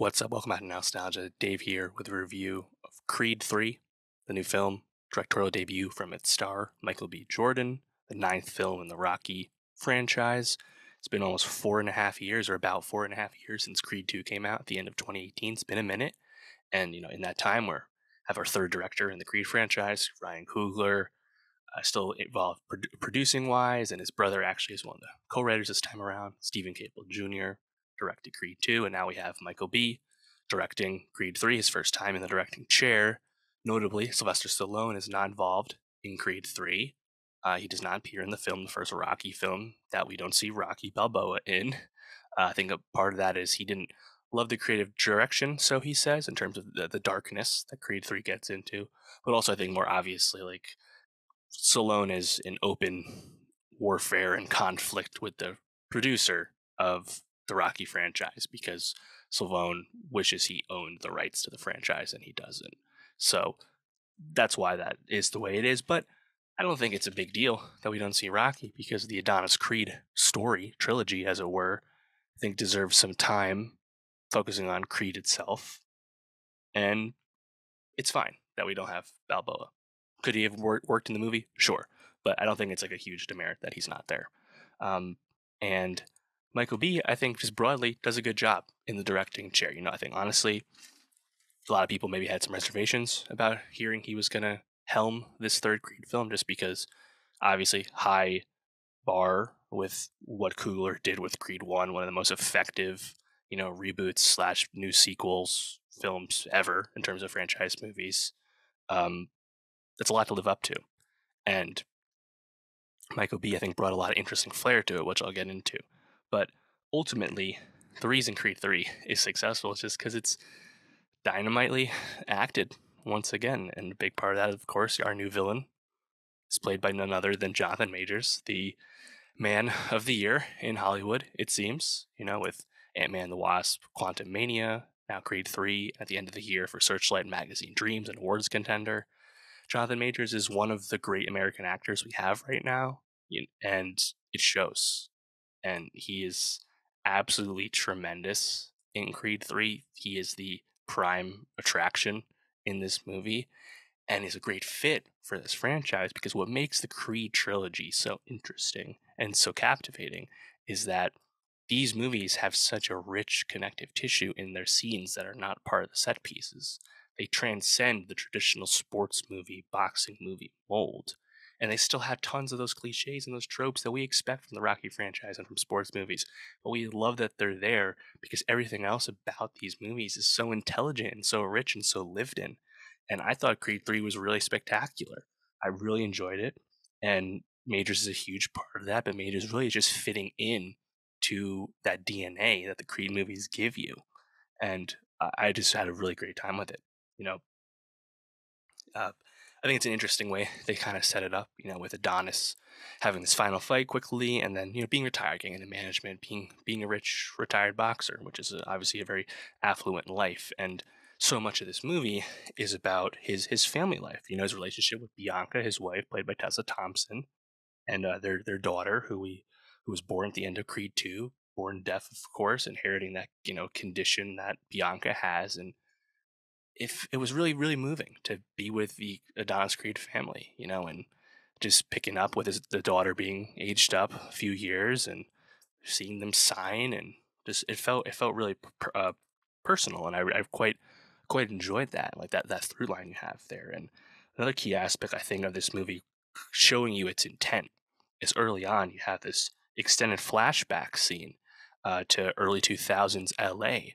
What's up? Welcome back to Nowstalgia. Dave here with a review of Creed 3, the new film, directorial debut from its star, Michael B. Jordan, the ninth film in the Rocky franchise. It's been almost 4.5 years, or about 4.5 years, since Creed 2 came out at the end of 2018. It's been a minute. And, in that time, we have our third director in the Creed franchise, Ryan Coogler, still involved producing wise, and his brother actually is one of the co-writers this time around. Stephen Caple Jr. directed Creed 2, and now we have Michael B. directing Creed 3, his first time in the directing chair. Notably, Sylvester Stallone is not involved in Creed 3. He does not appear in the film, the first Rocky film that we don't see Rocky Balboa in. I think a part of that is he didn't love the creative direction, so he says, in terms of the darkness that Creed 3 gets into. But also, I think more obviously, like, Stallone is in open warfare and conflict with the producer of the Rocky franchise because Stallone wishes he owned the rights to the franchise and he doesn't. So that's why that is the way it is. But I don't think it's a big deal that we don't see Rocky because the Adonis Creed story, trilogy as it were, I think deserves some time focusing on Creed itself. And it's fine that we don't have Balboa. Could he have worked in the movie? Sure, but I don't think it's like a huge demerit that he's not there. And Michael B, I think, just broadly does a good job in the directing chair. I think honestly, a lot of people maybe had some reservations about hearing he was going to helm this third Creed film, just because obviously high bar with what Coogler did with Creed 1, one of the most effective, reboots slash new sequels films ever in terms of franchise movies. That's a lot to live up to. And Michael B, I think, brought a lot of interesting flair to it, which I'll get into. But ultimately, the reason Creed 3 is successful is just because it's dynamitely acted once again. And a big part of that, of course, our new villain is played by none other than Jonathan Majors, the man of the year in Hollywood, it seems, with Ant-Man and the Wasp, Quantum Mania, now Creed 3 at the end of the year for Searchlight Magazine Dreams and awards contender. Jonathan Majors is one of the great American actors we have right now, and it shows. And he is absolutely tremendous in Creed 3. He is the prime attraction in this movie, and is a great fit for this franchise because what makes the Creed trilogy so interesting and so captivating is that these movies have such a rich connective tissue in their scenes that are not part of the set pieces. They transcend the traditional sports movie, boxing movie mold. And they still have tons of those cliches and those tropes that we expect from the Rocky franchise and from sports movies. But we love that they're there because everything else about these movies is so intelligent and so rich and so lived in. And I thought Creed 3 was really spectacular. I really enjoyed it. And Majors is a huge part of that, but Majors really is just fitting in to that DNA that the Creed movies give you. And I just had a really great time with it. You know, uh, I think it's an interesting way they kind of set it up, with Adonis having this final fight quickly and then, being retired, getting into management, being a rich retired boxer, which is obviously a very affluent life. And so much of this movie is about his family life, his relationship with Bianca, his wife, played by Tessa Thompson, and their daughter, who was born at the end of Creed 2, born deaf, of course, inheriting that condition that Bianca has. And if it was really really moving to be with the Adonis Creed family, and just picking up with the daughter being aged up a few years and seeing them sign, and just it felt really personal, and I quite enjoyed that, like that through line you have there. And another key aspect I think of this movie showing you its intent is early on you have this extended flashback scene to early 2000s LA.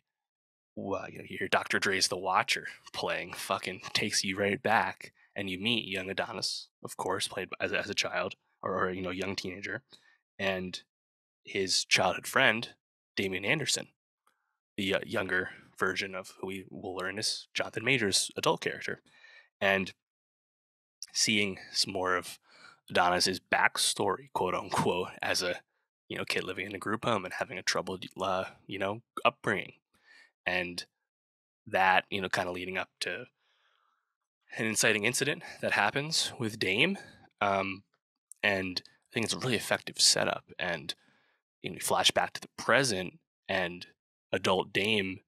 Well, you hear Dr. Dre's The Watcher playing, fucking takes you right back, and you meet young Adonis, of course, played as a child or young teenager, and his childhood friend Damian Anderson, the younger version of who we will learn is Jonathan Majors' adult character, and seeing some more of Adonis's backstory, quote unquote, as a kid living in a group home and having a troubled upbringing, and that kind of leading up to an inciting incident that happens with Dame. Um, and I think it's a really effective setup. And you flash back to the present, and adult Dame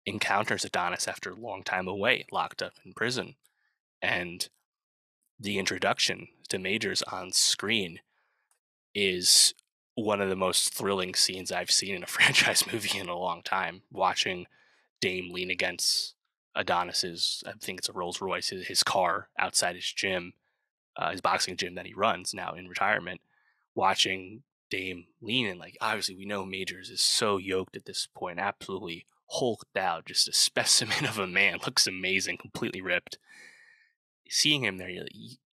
encounters Adonis after a long time away, locked up in prison. And the introduction to Majors on screen is one of the most thrilling scenes I've seen in a franchise movie in a long time. Watching Dame lean against Adonis's, I think it's a Rolls Royce, his car outside his gym, his boxing gym that he runs now in retirement. Watching Dame lean, and like obviously we know Majors is so yoked at this point, absolutely hulked out, just a specimen of a man, looks amazing, completely ripped. Seeing him there,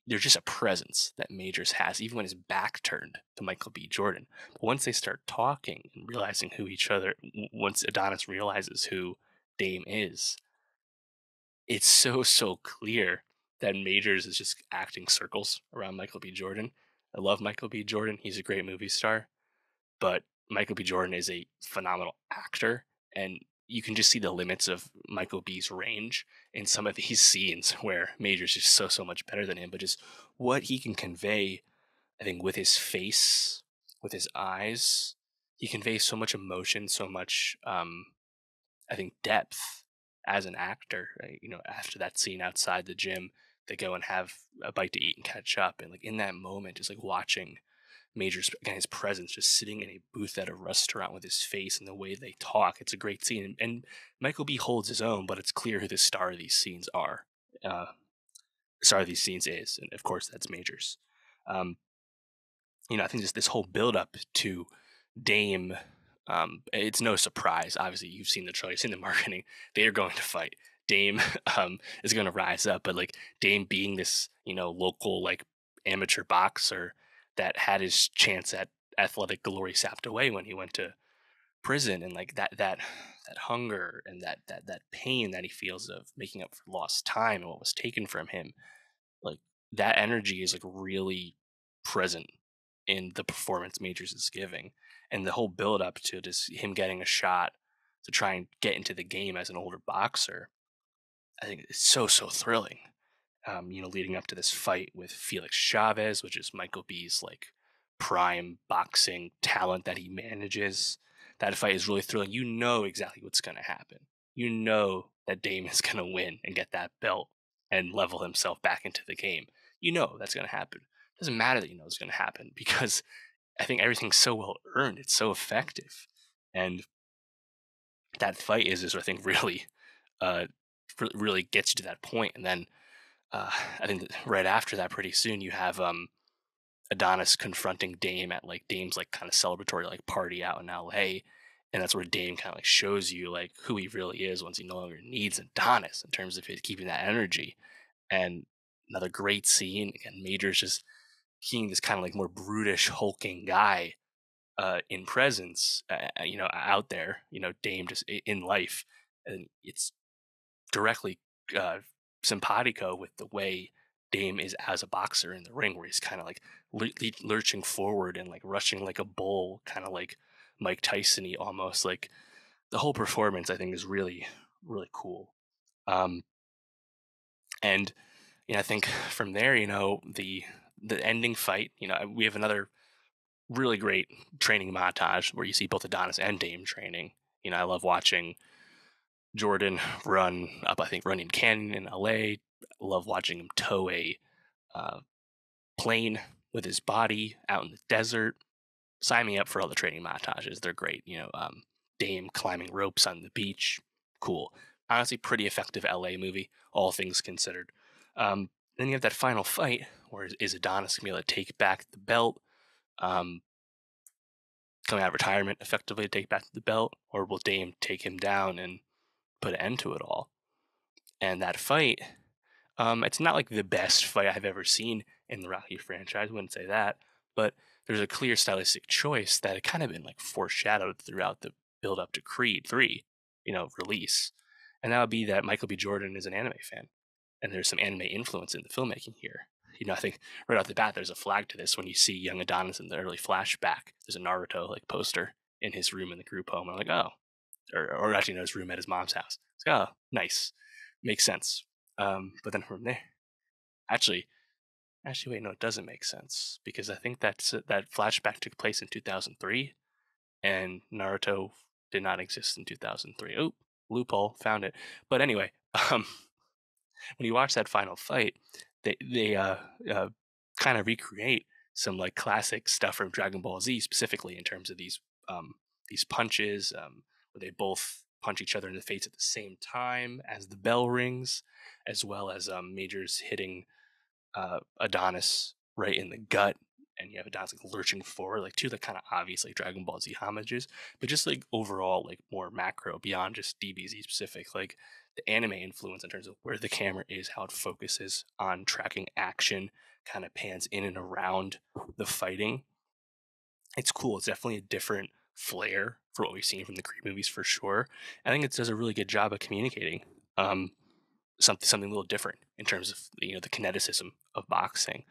there's just a presence that Majors has, even when his back turned to Michael B. Jordan. But once they start talking and realizing who each other, once Adonis realizes who Dame is, it's so clear that Majors is just acting circles around Michael B. Jordan. I love Michael B. Jordan. He's a great movie star, but Michael B. Jordan is a phenomenal actor, and you can just see the limits of Michael B's range in some of these scenes where Major's just so much better than him, but just what he can convey, I think, with his face, with his eyes, he conveys so much emotion, so much, I think, depth as an actor. Right? After that scene outside the gym, they go and have a bite to eat and catch up, and like in that moment, just like watching Major's, again, his presence, just sitting in a booth at a restaurant with his face and the way they talk. It's a great scene. And Michael B holds his own, but it's clear who the star of these scenes are. Uh, Star of these scenes is, and of course that's Majors. Um, I think this whole build up to Dame, it's no surprise. Obviously, you've seen the trailer, you've seen the marketing. They are going to fight. Dame is going to rise up, but like Dame being this, local like amateur boxer that had his chance at athletic glory sapped away when he went to prison, and like that hunger and that pain that he feels of making up for lost time and what was taken from him, like that energy is like really present in the performance Majors is giving, and the whole build up to just him getting a shot to try and get into the game as an older boxer. I think it's so thrilling. Leading up to this fight with Felix Chavez, which is Michael B's like prime boxing talent that he manages. That fight is really thrilling. You know exactly what's going to happen. You know that Dame is going to win and get that belt and level himself back into the game. You know that's going to happen. It doesn't matter that you know it's going to happen, because I think everything's so well earned. It's so effective, and that fight is I think really, uh, really gets you to that point. And then I think that right after that, pretty soon you have Adonis confronting Dame at like Dame's like kind of celebratory like party out in LA. And that's where Dame kind of like shows you like who he really is once he no longer needs Adonis in terms of keeping that energy. And another great scene again, Major's just being this kind of like more brutish, hulking guy in presence, out there, Dame just in life, and it's directly uh, simpatico with the way Dame is as a boxer in the ring, where he's kind of like lurching forward and like rushing like a bull, kind of like Mike Tyson-y almost. Like the whole performance, I think, is really cool. Um, and I think from there, the ending fight, we have another really great training montage where you see both Adonis and Dame training. I love watching Jordan run up, I think, Running Canyon in LA. Love watching him tow a uh, plane with his body out in the desert. Sign me up for all the training montages. They're great. Dame climbing ropes on the beach. Cool. Honestly, pretty effective LA movie, all things considered. Then you have that final fight where is Adonis going to be able to take back the belt? Coming out of retirement, effectively take back the belt, or will Dame take him down and put an end to it all? And that fight, it's not like the best fight I've ever seen in the Rocky franchise. I wouldn't say that, but there's a clear stylistic choice that had kind of been like foreshadowed throughout the build up to Creed 3, release. And that would be that Michael B. Jordan is an anime fan, and there's some anime influence in the filmmaking here. I think right off the bat, there's a flag to this when you see young Adonis in the early flashback. There's a Naruto like poster in his room in the group home. I'm like, oh, or actually, no, his room at his mom's house. It's like, oh, nice, makes sense. But then from there, actually, wait, no, it doesn't make sense, because I think that flashback took place in 2003, and Naruto did not exist in 2003. Oh, loophole, found it. But anyway, um, when you watch that final fight, they uh, kind of recreate some like classic stuff from Dragon Ball Z, specifically in terms of these punches, where they both punch each other in the face at the same time as the bell rings, as well as Majors hitting Adonis right in the gut, and you have Adonis like lurching forward, like two like kind of obvious like Dragon Ball Z homages, but just like overall like more macro beyond just DBZ specific, like the anime influence in terms of where the camera is, how it focuses on tracking action, kind of pans in and around the fighting. It's cool. It's definitely a different flair for what we've seen from the Creed movies for sure. I think it does a really good job of communicating. Um, something a little different in terms of the kineticism of boxing.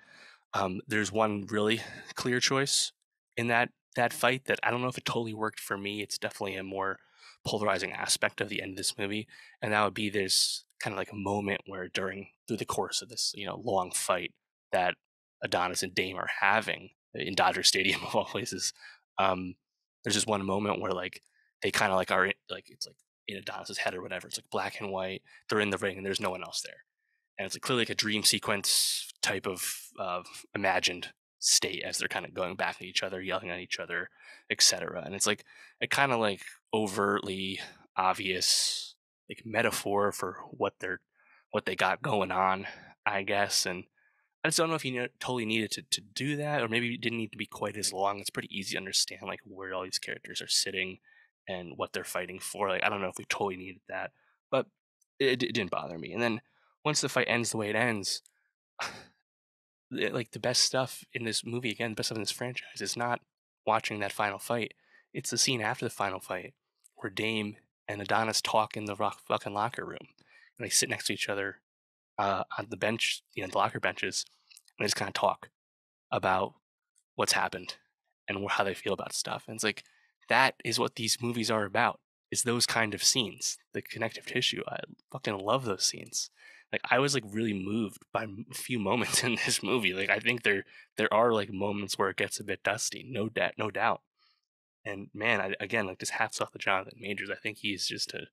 There's one really clear choice in that fight that I don't know if it totally worked for me. It's definitely a more polarizing aspect of the end of this movie, and that would be there's kind of like a moment where through the course of this long fight that Adonis and Dame are having in Dodger Stadium of all places. Um, there's just one moment where like they kind of like like it's like in Adonis's head or whatever. It's like black and white. They're in the ring and there's no one else there, and it's like clearly like a dream sequence type of imagined state as they're kind of going back at each other, yelling at each other, etc. And it's like a kind of like overtly obvious like metaphor for what they got going on, I guess. And I just don't know if you totally needed to do that, or maybe it didn't need to be quite as long. It's pretty easy to understand like where all these characters are sitting and what they're fighting for. Like I don't know if we totally needed that, but it didn't bother me. And then once the fight ends the way it ends, like the best stuff in this movie, again, best stuff in this franchise is not watching that final fight. It's the scene after the final fight where Dame and Adonis talk in the fucking locker room, and they sit next to each other on the bench, the locker benches, and they just kind of talk about what's happened and how they feel about stuff. And it's like that is what these movies are about. Is those kind of scenes, the connective tissue. I fucking love those scenes. Like I was like really moved by a few moments in this movie. Like I think there are like moments where it gets a bit dusty, no doubt. And man, again, like just hats off to Jonathan Majors. I think he's just a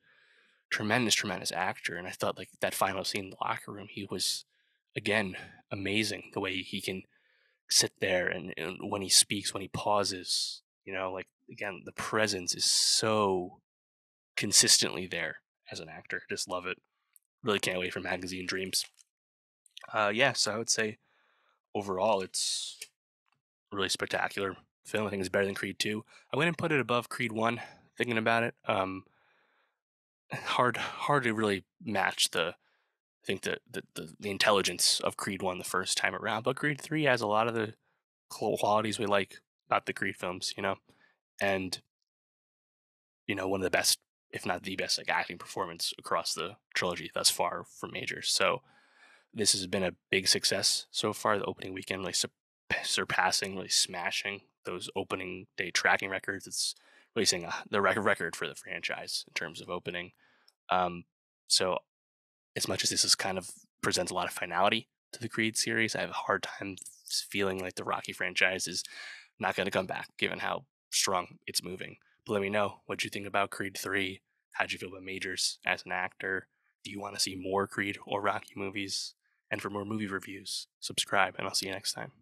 tremendous actor. And I thought like that final scene in the locker room, he was again amazing. The way he can sit there and when he speaks, when he pauses, like again, the presence is so consistently there as an actor. Just love it. Really can't wait for Magazine Dreams. Yeah, so I would say overall it's a really spectacular film. I think it's better than Creed 2. I wouldn't put it above Creed 1, thinking about it. Hard to really match I think the intelligence of Creed 1 the first time around. But Creed 3 has a lot of the qualities we like about the Creed films, and one of the best, if not the best, like acting performance across the trilogy thus far from Majors. So this has been a big success so far. The opening weekend, really surpassing, really smashing those opening day tracking records. It's really setting the record for the franchise in terms of opening. Um, so as much as this is kind of presents a lot of finality to the Creed series, I have a hard time feeling like the Rocky franchise is not going to come back, given how strong it's moving. But let me know what you think about Creed 3. How'd you feel about Majors as an actor? Do you want to see more Creed or Rocky movies? And for more movie reviews, subscribe, and I'll see you next time.